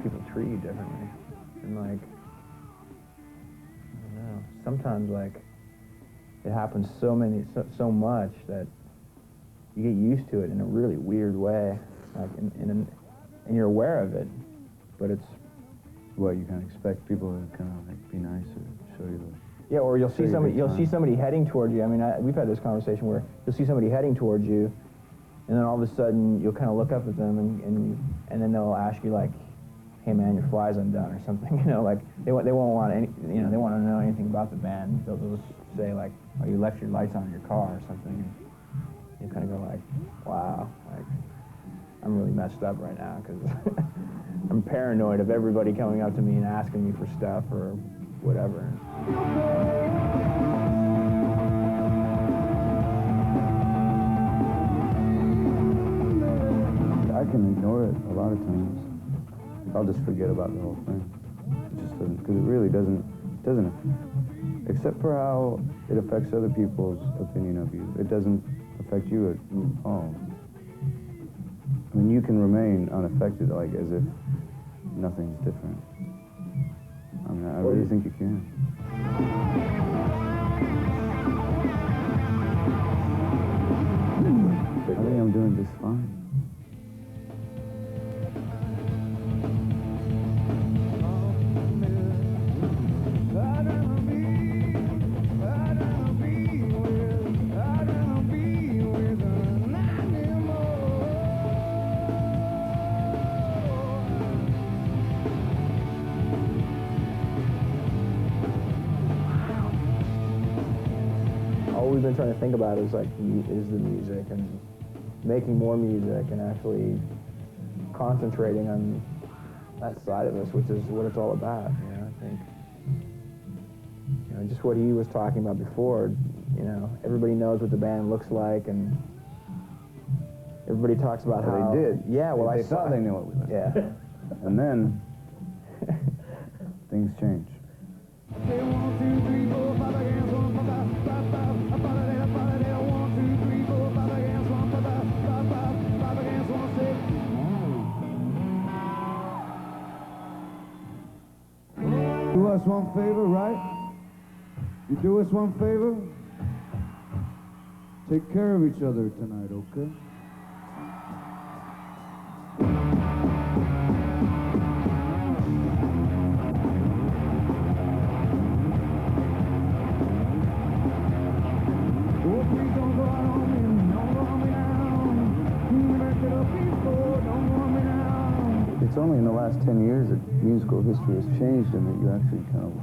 people treat you differently. And like, I don't know, sometimes like, it happens so much that you get used to it in a really weird way, like and you're aware of it, but it's... Well, you kind of expect people to kind of like be nice or show you the... Yeah, or you'll see somebody heading towards you. I mean, we've had this conversation where you'll see somebody heading towards you, and then all of a sudden you'll kind of look up at them and then they'll ask you like, "Hey man, your fly's undone," or something. You know, like they won't want any, you know, they want to know anything about the band. They'll just say like, "Oh, you left your lights on in your car," or something. And you kind of go like, "Wow, like I'm really messed up right now because I'm paranoid of everybody coming up to me and asking me for stuff or whatever." I can ignore it a lot of times. I'll just forget about the whole thing. It just doesn't, because it really doesn't, except for how it affects other people's opinion of you. It doesn't affect you at all. I mean, you can remain unaffected, like as if nothing's different. I mean, I really think you can. I think I'm doing just fine. All we've been trying to think about is like is the music and making more music and actually concentrating on that side of us, which is what it's all about. You know, I think, you know, just what he was talking about before. You know, everybody knows what the band looks like, and everybody talks about how they did. Yeah, well, they thought they knew what we looked like. Yeah. And then things change. Do us one favor, right? You do us one favor? Take care of each other tonight, okay? Oh, please don't go out on me, don't go on me now. You never did it before, don't go on me now. It's only in the last 10 years that musical history has changed and that you actually kind of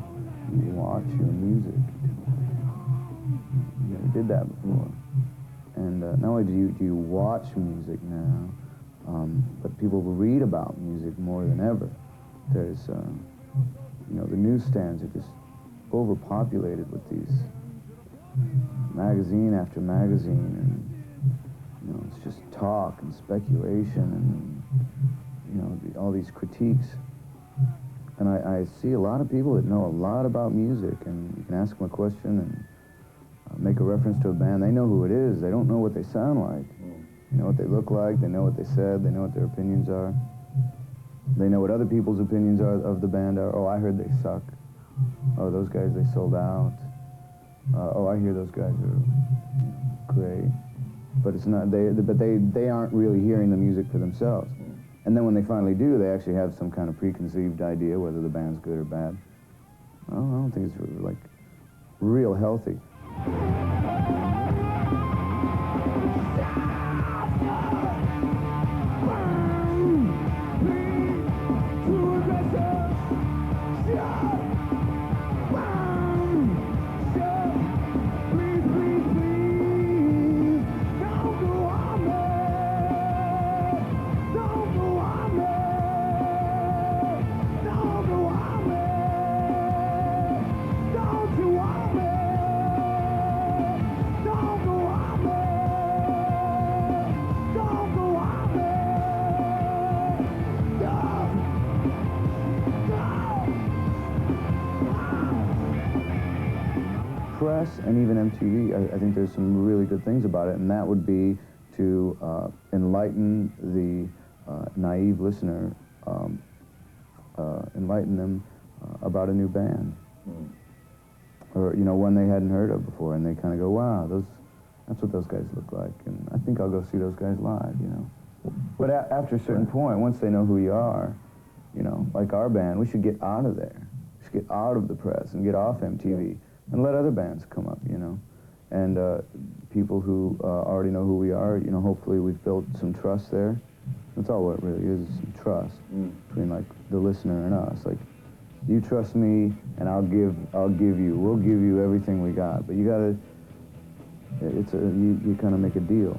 watch your music. You never did that before. And not only do you watch music now, but people read about music more than ever. There's, you know, the newsstands are just overpopulated with these magazine after magazine, and you know, it's just talk and speculation and you know, all these critiques. And I see a lot of people that know a lot about music, and you can ask them a question and make a reference to a band. They know who it is. They don't know what they sound like. They know what they look like. They know what they said. They know what their opinions are. They know what other people's opinions are of the band are. Oh, I heard they suck. Oh, those guys, they sold out. Oh, I hear those guys are great. But it's not. They aren't really hearing the music for themselves. And then when they finally do, they actually have some kind of preconceived idea whether the band's good or bad. I don't think it's like real healthy. Press and even MTV, I think there's some really good things about it, and that would be to enlighten the naive listener enlighten them about a new band. Or, you know, one they hadn't heard of before, and they kind of go, wow, that's what those guys look like, and I think I'll go see those guys live, you know. But after a certain point, once they know who you are, you know, like our band, we should get out of there. We should get out of the press and get off MTV and let other bands come up, you know. And people who already know who we are, you know, hopefully we've built some trust there. That's all it really is some trust between, like, the listener and us. Like, you trust me, and we'll give you everything we got. But you gotta, you kind of make a deal.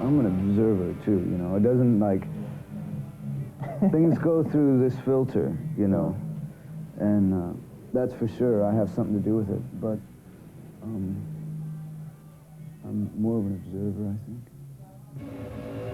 I'm an observer too, you know. It doesn't, like, things go through this filter, you know, and that's for sure. I have something to do with it, but I'm more of an observer, I think.